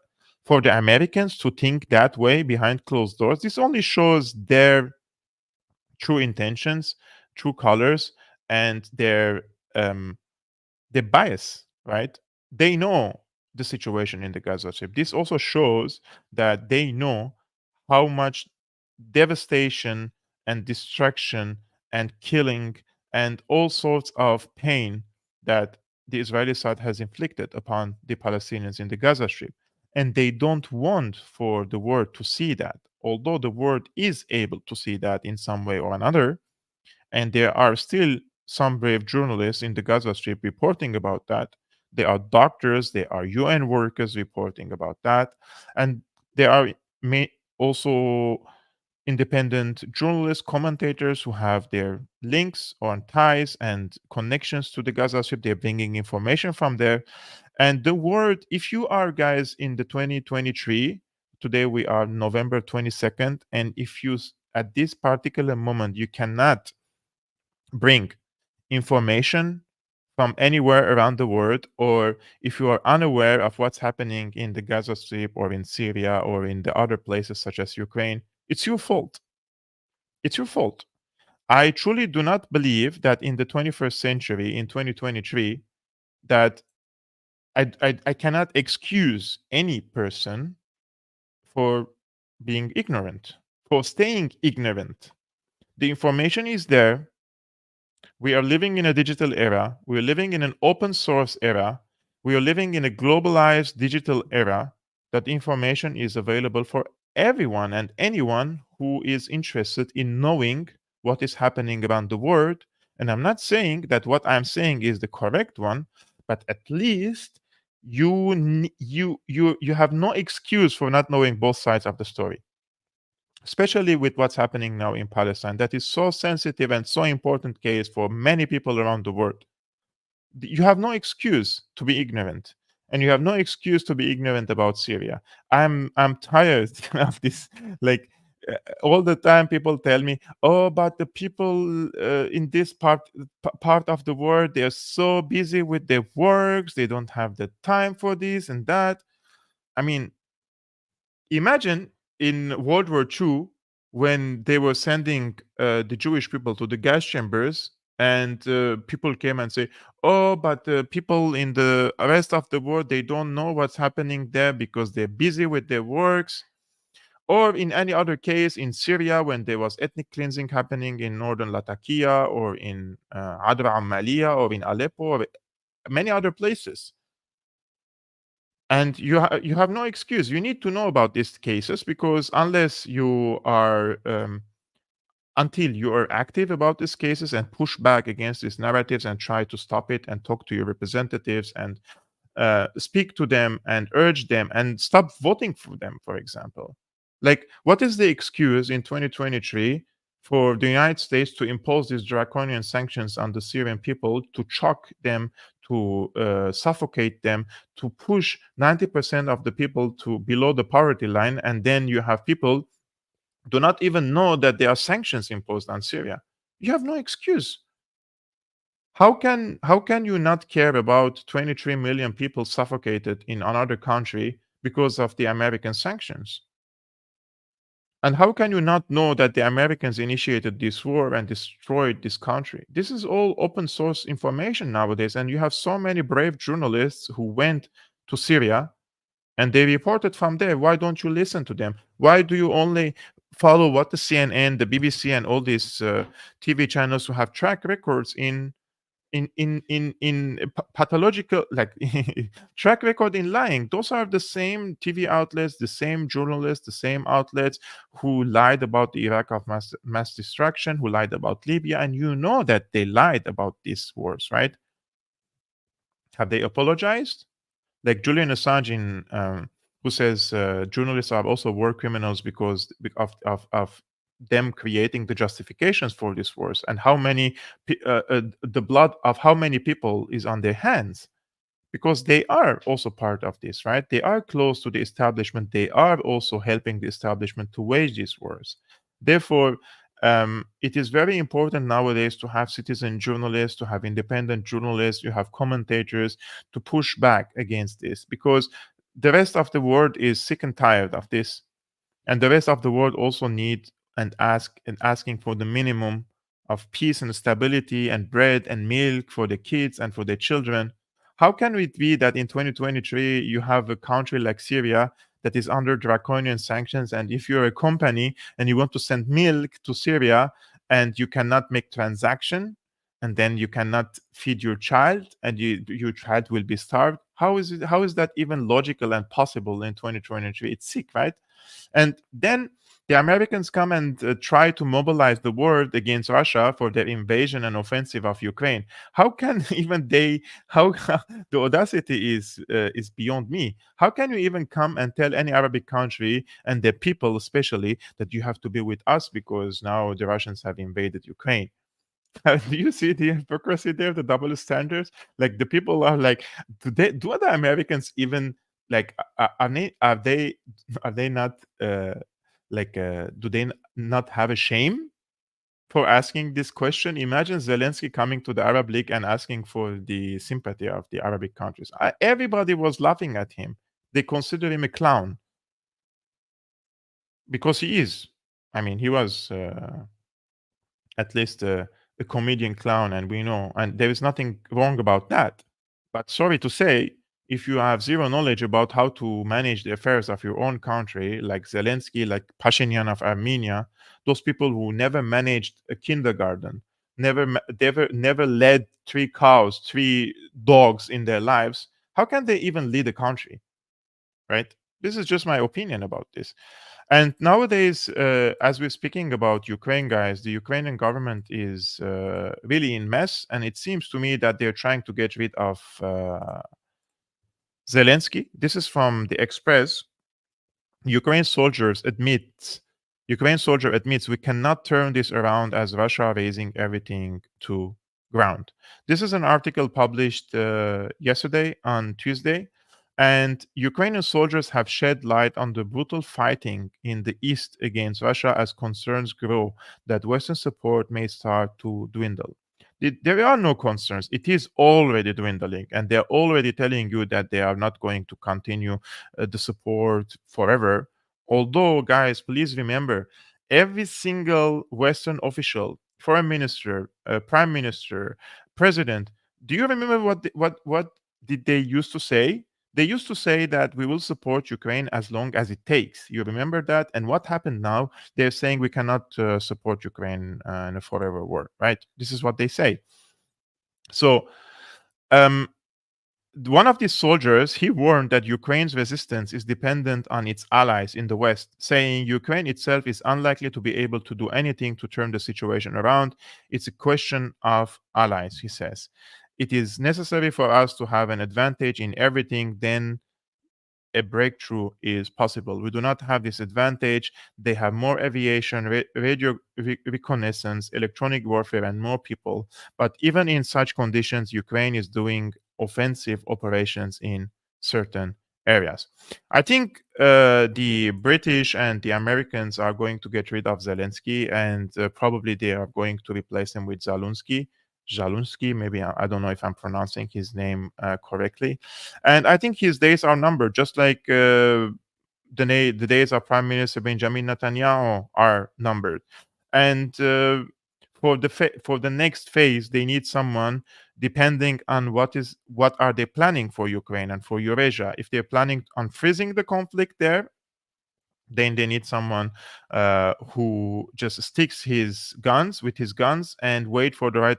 for the Americans to think that way behind closed doors, this only shows their true intentions, true colors, and their bias, right? They know the situation in the Gaza Strip. This also shows that they know how much devastation and destruction and killing and all sorts of pain that the Israeli side has inflicted upon the Palestinians in the Gaza Strip. And they don't want for the world to see that, although the world is able to see that in some way or another. And there are still some brave journalists in the Gaza Strip reporting about that. There are doctors, there are UN workers reporting about that. And there are also independent journalists, commentators who have their links or ties and connections to the Gaza Strip. They're bringing information from there. And the word, if you are, guys, in the 2023, today we are November 22nd, and if you, at this particular moment, you cannot bring information from anywhere around the world, or if you are unaware of what's happening in the Gaza Strip or in Syria or in the other places such as Ukraine, it's your fault. It's your fault. I truly do not believe that in the 21st century, in 2023, that I cannot excuse any person for being ignorant, for staying ignorant. The information is there. We are living in a digital era. We are living in an open source era. We are living in a globalized digital era that information is available for everyone and anyone who is interested in knowing what is happening around the world. And I'm not saying that what I'm saying is the correct one, but at least you have no excuse for not knowing both sides of the story, especially with what's happening now in Palestine. That is so sensitive and so important case for many people around the world. You have no excuse to be ignorant, and you have no excuse to be ignorant about Syria. I'm tired of this. Like, all the time people tell me, oh, but the people in this part of the world, they are so busy with their works, they don't have the time for this and that. I mean, imagine in World War II when they were sending the Jewish people to the gas chambers, and people came and say, "Oh, but the people in the rest of the world, they don't know what's happening there because they're busy with their works." Or in any other case, in Syria, when there was ethnic cleansing happening in northern Latakia, or in Adra Amalia, or in Aleppo, or many other places. And you have no excuse. You need to know about these cases, because unless you are until you are active about these cases and push back against these narratives and try to stop it and talk to your representatives and speak to them and urge them and stop voting for them, for example. Like, what is the excuse in 2023 for the United States to impose these draconian sanctions on the Syrian people, to choke them, to suffocate them, to push 90% of the people to below the poverty line, and then you have people do not even know that there are sanctions imposed on Syria? You have no excuse. How can you not care about 23 million people suffocated in another country because of the American sanctions? And how can you not know that the Americans initiated this war and destroyed this country? This is all open source information nowadays. And you have so many brave journalists who went to Syria and they reported from there. Why don't you listen to them? Why do you only follow what the CNN, the BBC, and all these TV channels who have track records in pathological, like track record in lying? Those are the same TV outlets, the same journalists, the same outlets who lied about the Iraq of mass destruction, who lied about Libya, and you know that they lied about these wars, right? Have they apologized? Like Julian Assange, who says journalists are also war criminals because of them creating the justifications for these wars, and how many the blood of how many people is on their hands, because they are also part of this, right? They are close to the establishment. They are also helping the establishment to wage these wars. Therefore, it is very important nowadays to have citizen journalists, to have independent journalists, you have commentators to push back against this, because the rest of the world is sick and tired of this, and the rest of the world also need asking for the minimum of peace and stability and bread and milk for the kids and for the children. How can it be that in 2023 you have a country like Syria that is under draconian sanctions, and if you're a company and you want to send milk to Syria and you cannot make transaction, and then you cannot feed your child, and your child will be starved? How is that even logical and possible in 2023? It's sick, right? And then the Americans come and try to mobilize the world against Russia for their invasion and offensive of Ukraine. How can even they? How the audacity is beyond me. How can you even come and tell any Arabic country and their people, especially, that you have to be with us because now the Russians have invaded Ukraine? Do you see the hypocrisy there, the double standards? Like the people are like, do other Americans even like are they not do they not have a shame for asking this question? Imagine Zelensky coming to the Arab League and asking for the sympathy of the Arabic countries. Everybody was laughing at him. They consider him a clown because he is. I mean, he was at least a comedian clown, and we know, and there is nothing wrong about that. But sorry to say, if you have zero knowledge about how to manage the affairs of your own country, like Zelensky, like Pashinyan of Armenia, those people who never managed a kindergarten, never led 3 cows, 3 dogs in their lives, how can they even lead a country, right? This is just my opinion about this. And nowadays, as we're speaking about Ukraine, guys, the Ukrainian government is really in mess, and it seems to me that they're trying to get rid of Zelensky. This is from the Express. Ukraine soldier admits we cannot turn this around as Russia raising everything to ground. This is an article published yesterday on Tuesday, and Ukrainian soldiers have shed light on the brutal fighting in the east against Russia as concerns grow that Western support may start to dwindle. There are no concerns. It is already dwindling, and they're already telling you that they are not going to continue the support forever. Although, guys, please remember, every single Western official, foreign minister, prime minister, president, do you remember what did they used to say? They used to say that we will support Ukraine as long as it takes. You remember that? And what happened now? They're saying we cannot support Ukraine in a forever war, right? This is what they say. So, um, one of these soldiers, he warned that Ukraine's resistance is dependent on its allies in the West, saying Ukraine itself is unlikely to be able to do anything to turn the situation around. It's a question of allies, he says. It is necessary for us to have an advantage in everything, then a breakthrough is possible. We do not have this advantage. They have more aviation, radio reconnaissance, electronic warfare, and more people. But even in such conditions, Ukraine is doing offensive operations in certain areas. I think the British and the Americans are going to get rid of Zelensky, and probably they are going to replace him with Zalunski, maybe I don't know if I'm pronouncing his name correctly. And I think his days are numbered, just like the days of Prime Minister Benjamin Netanyahu are numbered. And for the next phase, they need someone depending on what are they planning for Ukraine and for Eurasia. If they're planning on freezing the conflict there, then they need someone who just sticks his guns and wait for the right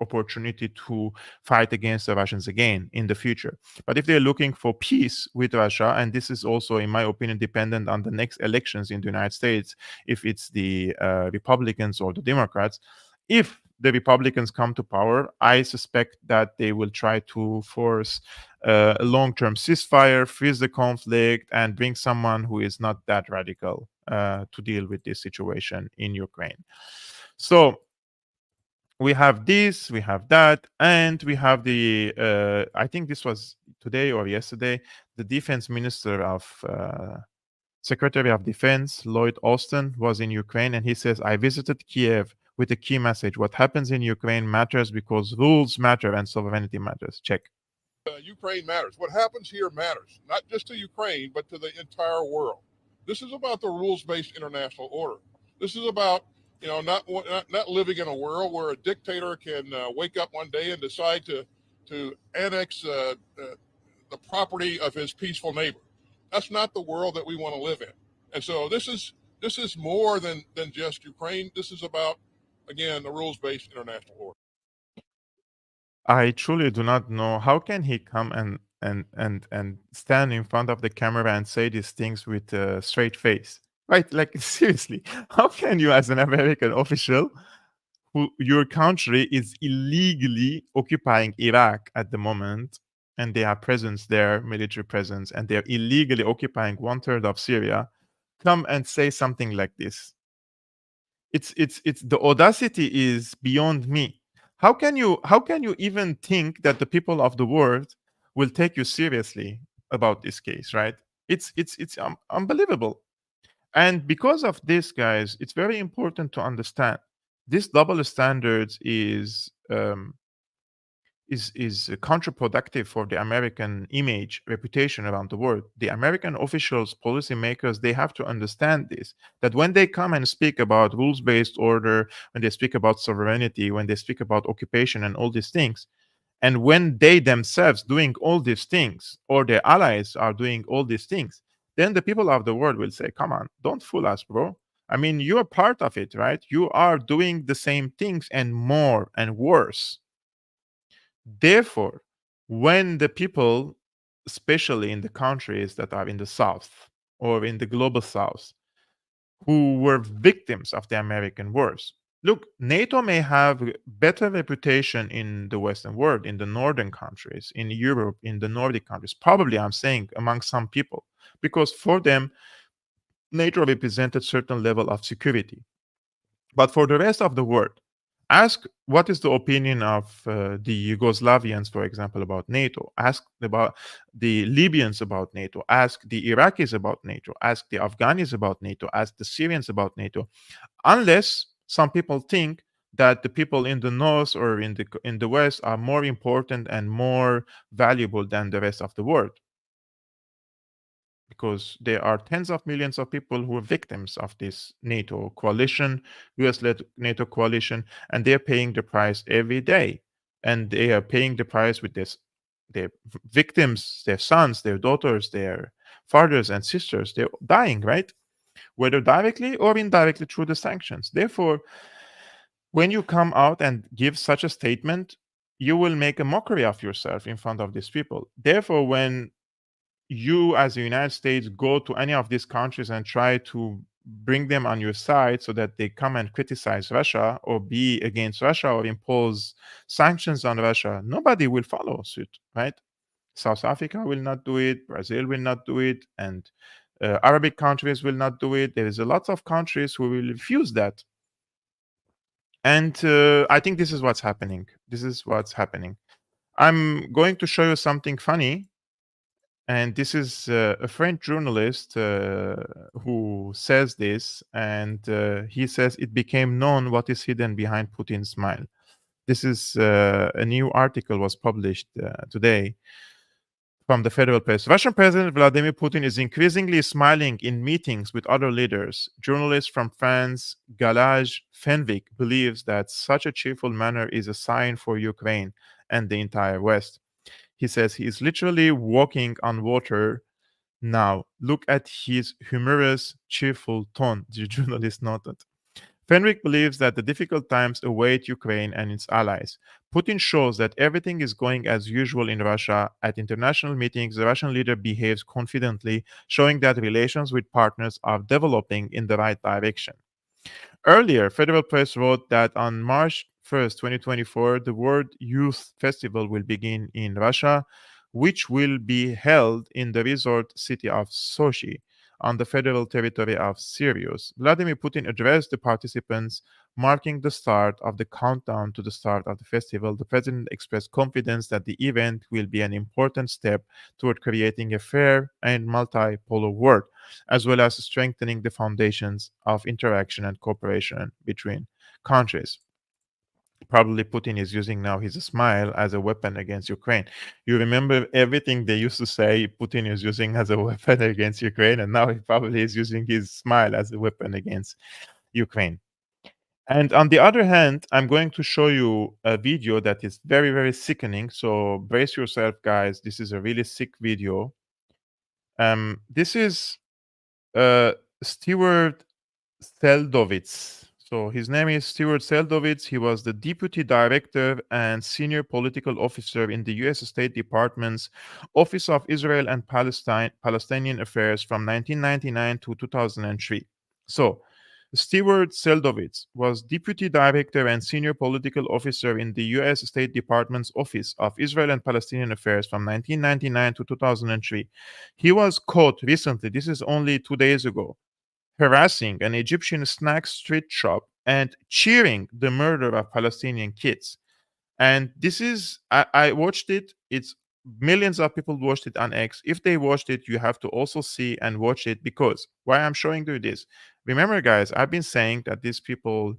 opportunity to fight against the Russians again in the future. But if they're looking for peace with Russia, and this is also, in my opinion, dependent on the next elections in the United States, if it's the Republicans or the Democrats, if the Republicans come to power, I suspect that they will try to force a long-term ceasefire, freeze the conflict, and bring someone who is not that radical to deal with this situation in Ukraine. So we have this, we have that, and we have the, I think this was today or yesterday, the defense minister of Secretary of Defense, Lloyd Austin, was in Ukraine, and he says, I visited Kiev with a key message. What happens in Ukraine matters because rules matter and sovereignty matters. Check. Ukraine matters. What happens here matters, not just to Ukraine, but to the entire world. This is about the rules-based international order. This is about, not living in a world where a dictator can wake up one day and decide to annex the property of his peaceful neighbor. That's not the world that we want to live in. And so this is more than just Ukraine. This is about, again, the rules-based international order. I truly do not know how can he come and stand in front of the camera and say these things with a straight face, right? Like, seriously, how can you, as an American official, your country is illegally occupying Iraq at the moment, and they have presence there, military presence, and they're illegally occupying 1/3 of Syria, come and say something like this? It's the audacity is beyond me. How can you even think that the people of the world will take you seriously about this case, right? It's unbelievable. And because of this, guys, it's very important to understand this double standards is counterproductive for the American image, reputation around the world. The American officials, policymakers, they have to understand this, that when they come and speak about rules-based order, when they speak about sovereignty, when they speak about occupation and all these things, and when they themselves doing all these things, or their allies are doing all these things, then the people of the world will say, come on, don't fool us, bro. I mean, you're part of it, right? You are doing the same things and more and worse. Therefore, when the people, especially in the countries that are in the South or in the global South, who were victims of the American wars, look, NATO may have better reputation in the Western world, in the northern countries, in Europe, in the Nordic countries, probably, I'm saying, among some people, because for them, NATO represented certain level of security. But for the rest of the world, ask what is the opinion of the Yugoslavians, for example, about NATO. Ask about the Libyans about NATO. Ask the Iraqis about NATO. Ask the Afghans about NATO. Ask the Syrians about NATO. Unless some people think that the people in the north or in the west are more important and more valuable than the rest of the world, because there are tens of millions of people who are victims of this NATO coalition, US-led NATO coalition, and they're paying the price every day. And they are paying the price with their victims, their sons, their daughters, their fathers and sisters. They're dying, right? Whether directly or indirectly through the sanctions. Therefore, when you come out and give such a statement, you will make a mockery of yourself in front of these people. Therefore, when you as the United States go to any of these countries and try to bring them on your side so that they come and criticize Russia or be against Russia or impose sanctions on Russia, nobody will follow suit, right? South Africa will not do it, Brazil will not do it, and Arabic countries will not do it. There is a lot of countries who will refuse that. And I think this is what's happening. This is what's happening. I'm going to show you something funny. And this is a French journalist who says this, and he says it became known what is hidden behind Putin's smile. This is a new article was published today from the Federal Press. Russian President Vladimir Putin is increasingly smiling in meetings with other leaders. Journalist from France, Galaj Fenwick, believes that such a cheerful manner is a sign for Ukraine and the entire West. He says he is literally walking on water now. Look at his humorous, cheerful tone, the journalist noted. Fenwick believes that the difficult times await Ukraine and its allies. Putin shows that everything is going as usual in Russia. At international meetings, the Russian leader behaves confidently, showing that relations with partners are developing in the right direction. Earlier, Federal Press wrote that on March 1st, 2024, the World Youth Festival will begin in Russia, which will be held in the resort city of Sochi on the federal territory of Syria. Vladimir Putin addressed the participants, marking the start of the countdown to the start of the festival. The president expressed confidence that the event will be an important step toward creating a fair and multipolar world, as well as strengthening the foundations of interaction and cooperation between countries. Probably Putin is using now his smile as a weapon against Ukraine. You remember everything they used to say Putin is using as a weapon against Ukraine, and now he probably is using his smile as a weapon against Ukraine. And on the other hand, I'm going to show you a video that is very, very sickening. So brace yourself, guys. This is a really sick video. This is Stewart Seldowitz. So his name is Stewart Seldowitz. He was the deputy director and senior political officer in the U.S. State Department's Office of Israel and Palestinian Affairs from 1999 to 2003. So Stewart Seldowitz was deputy director and senior political officer in the U.S. State Department's Office of Israel and Palestinian Affairs from 1999 to 2003. He was caught recently, this is only 2 days ago, harassing an Egyptian snack street shop and cheering the murder of Palestinian kids. And this is, I watched it. It's millions of people watched it on X. If they watched it, you have to also see and watch it, because why I'm showing you this. Remember, guys, I've been saying that these people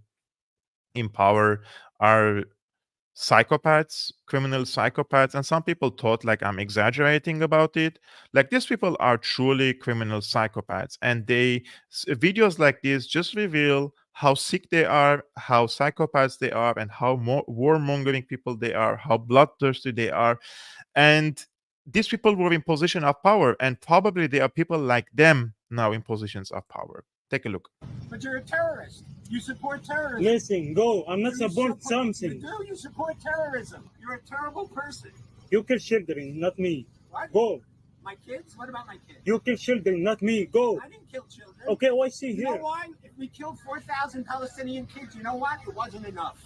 in power are psychopaths, criminal psychopaths, and some people thought like I'm exaggerating about it. Like, these people are truly criminal psychopaths, and videos like this just reveal how sick they are, how psychopaths they are, and how warmongering people they are, how bloodthirsty they are. And these people were in position of power, and probably there are people like them now in positions of power. Take a look. But you're a terrorist. You support terrorism. Listen, go. I'm not You support something. You do. You support terrorism. You're a terrible person. You kill children, not me. What? Go. My kids? What about my kids? You kill children, not me. Go. I didn't kill children. Okay, what I see You know here? why? If we killed 4,000 Palestinian kids, you know what? It wasn't enough.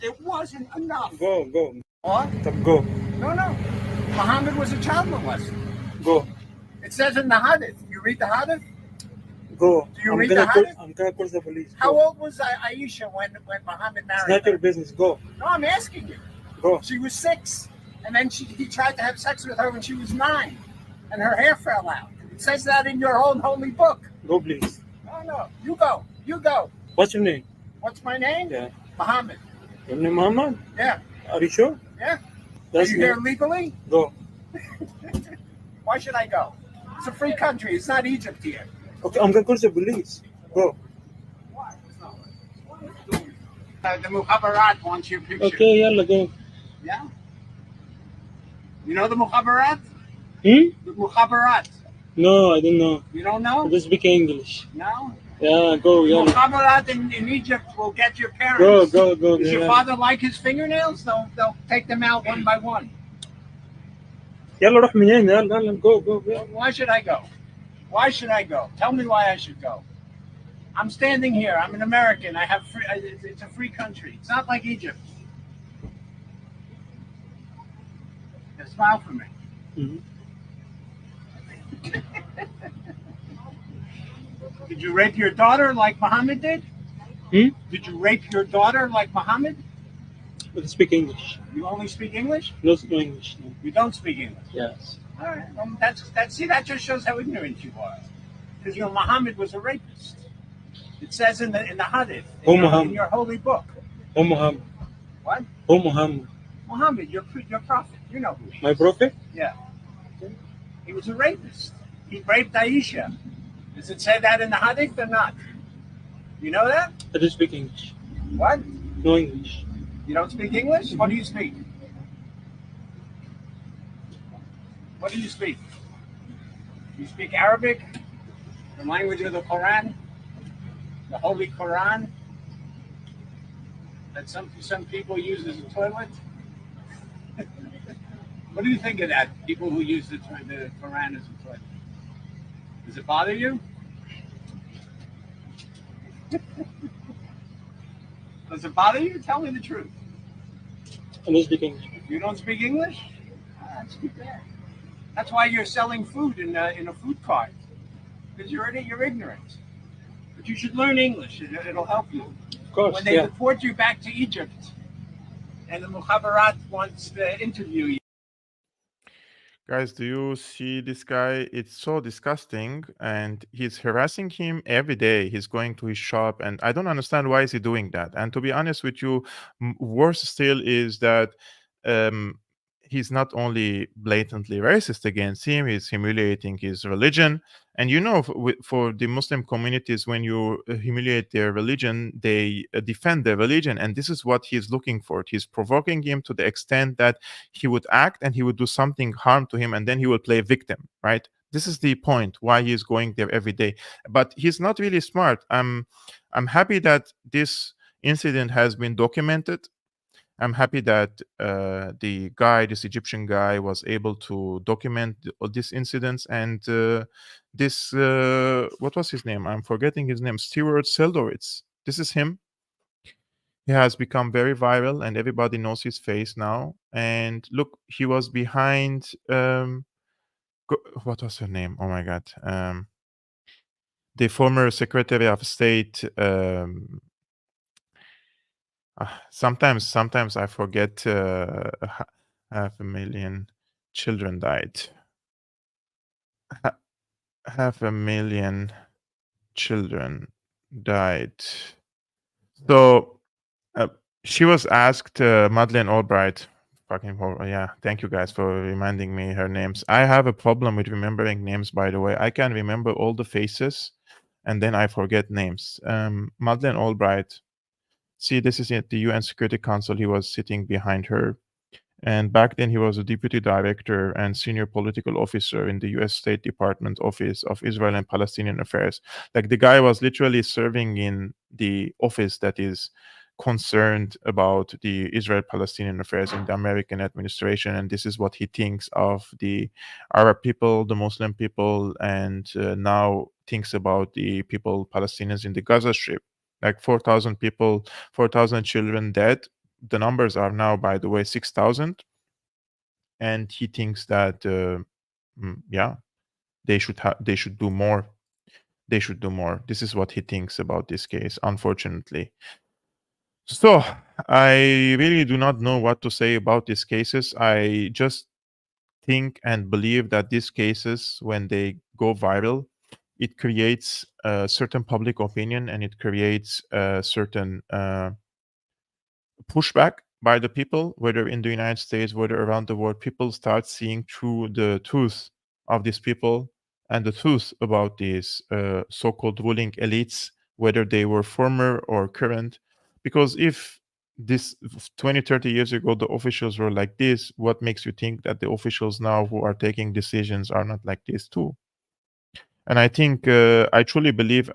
It wasn't enough. Go, go. What? Go. No, no. Muhammad was a child molester. Go. It says in the Hadith. You read the Hadith? Go. Do you read the Hadith? I'm gonna call the police. How Go. old was Aisha when Muhammad married It's not her? your business. Go. No, I'm asking you. Go. She was 6, and then he tried to have sex with her when she was 9, and her hair fell out. It says that in your own holy book. Go, please. No, no, you go, you go. What's your name? What's my name? Yeah. Muhammad. Your name Muhammad? Yeah. Are you sure? Yeah. Are That's you me. here legally? Go. Why should I go? It's a free country. It's not Egypt here. Okay, I'm gonna call the police. Go. The Mukhabarat wants your picture. Okay, yalla, go. Yeah. You know the Mukhabarat? Hmm? The Mukhabarat. No, I don't know. You don't I know? don't speak English. No. Yeah, go, yalla. Mukhabarat in Egypt will get your parents. Go, go, go. Does your Yeah. father like his fingernails? They'll take them out one by one. يلا روح من هنا يلا يلا go go go. Why should I go? Why should I go? Tell me why I should go. I'm standing here. I'm an American. I have free. It's a free country. It's not like Egypt. Just smile for me. Mhm. Did you rape your daughter like Muhammad did? Hmm? Did you rape your daughter like Muhammad? I speak English. You only speak English? No English. No. You don't speak English. Yes. All right. Well, that just shows how ignorant you are. Because Muhammad was a rapist. It says in the Hadith, in your holy book. Oh Muhammad. What? Oh Muhammad. Muhammad, your prophet. You know who he is. My prophet? Yeah. He was a rapist. He raped Aisha. Does it say that in the Hadith or not? You know that? I don't speak English. What? No English. You don't speak English? What do you speak? What do you speak? You speak Arabic? The language of the Quran? The Holy Quran? That some people use as a toilet? What do you think of that? People who use the Quran as a toilet? Does it bother you? Does it bother you? Tell me the truth. I don't speak English. You don't speak English? That's too bad. That's why you're selling food in a food cart, because you're ignorant. But you should learn English. It'll help you. Of course, When they yeah. deport you back to Egypt, and the Mukhabarat wants to interview you. Guys, do you see this guy? It's so disgusting, and he's harassing him every day. He's going to his shop, and I don't understand why is he doing that. And to be honest with you, worse still is that he's not only blatantly racist against him, he's humiliating his religion. And you know, for the Muslim communities, when you humiliate their religion, they defend their religion. And this is what he's looking for. He's provoking him to the extent that he would act and he would do something harm to him, and then he will play victim, right? This is the point why he's going there every day. But he's not really smart. I'm happy that this incident has been documented. I'm happy that this Egyptian guy, was able to document all these incidents. And what was his name? I'm forgetting his name. Stuart Seldowitz. This is him. He has become very viral, and everybody knows his face now. And look, he was behind. What was her name? Oh my God. The former Secretary of State. Sometimes I forget. 500,000 children died. 500,000 children died. So she was asked, Madeleine Albright. Yeah, thank you guys for reminding me her names. I have a problem with remembering names, by the way. I can remember all the faces, and then I forget names. Madeleine Albright. See, this is at the UN Security Council. He was sitting behind her. And back then, he was a deputy director and senior political officer in the US State Department Office of Israel and Palestinian Affairs. Like, the guy was literally serving in the office that is concerned about the Israel-Palestinian affairs in the American administration. And this is what he thinks of the Arab people, the Muslim people, and now thinks about the people, Palestinians in the Gaza Strip. Like 4,000 people, 4,000 children dead. The numbers are now, by the way, 6,000. And he thinks that, they should do more. They should do more. This is what he thinks about this case, unfortunately. So I really do not know what to say about these cases. I just think and believe that these cases, when they go viral, it creates a certain public opinion, and it creates a certain pushback by the people, whether in the United States, whether around the world. People start seeing through the truth of these people and the truth about these so-called ruling elites, whether they were former or current. Because if this 20, 30 years ago, the officials were like this, what makes you think that the officials now who are taking decisions are not like this too? And I think, I truly believe,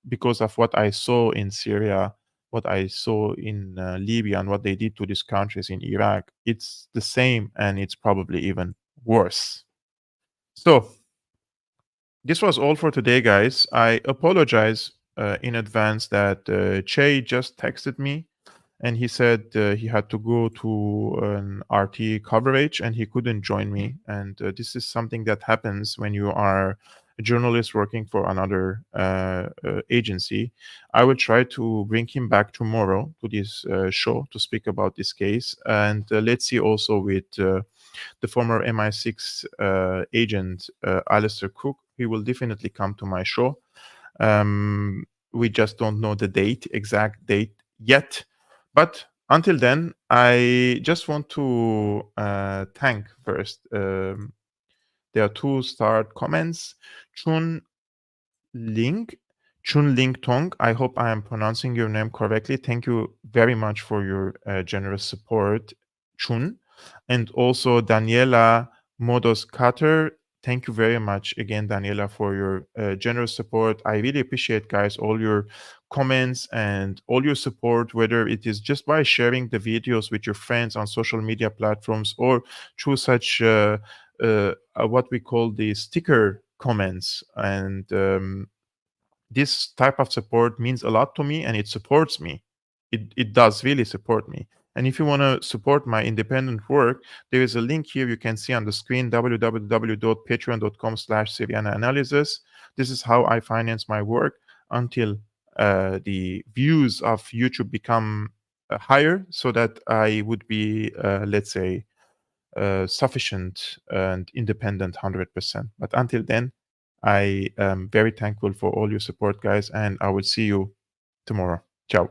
because of what I saw in Syria, what I saw in Libya, and what they did to these countries in Iraq, it's the same, and it's probably even worse. So this was all for today, guys. I apologize in advance that Chay just texted me, and he said he had to go to an RT coverage and he couldn't join me. And this is something that happens when you are a journalist working for another agency. I will try to bring him back tomorrow to this show to speak about this case. And let's see also with the former MI6 agent, Alistair Cook. He will definitely come to my show. We just don't know the exact date yet. But until then, I just want to thank first There are 2-star comments. Chun Ling Tong, I hope I am pronouncing your name correctly. Thank you very much for your generous support, Chun. And also Daniela Modos Cutter. Thank you very much again, Daniela, for your generous support. I really appreciate, guys, all your comments and all your support, whether it is just by sharing the videos with your friends on social media platforms or through such what we call the sticker comments. And this type of support means a lot to me, and it supports me. It does really support me. And if you want to support my independent work, there is a link here you can see on the screen, www.patreon.com/Syriana Analysis. This is how I finance my work until the views of YouTube become higher, so that I would be, let's say, sufficient and independent 100%. But until then, I am very thankful for all your support, guys, and I will see you tomorrow. Ciao.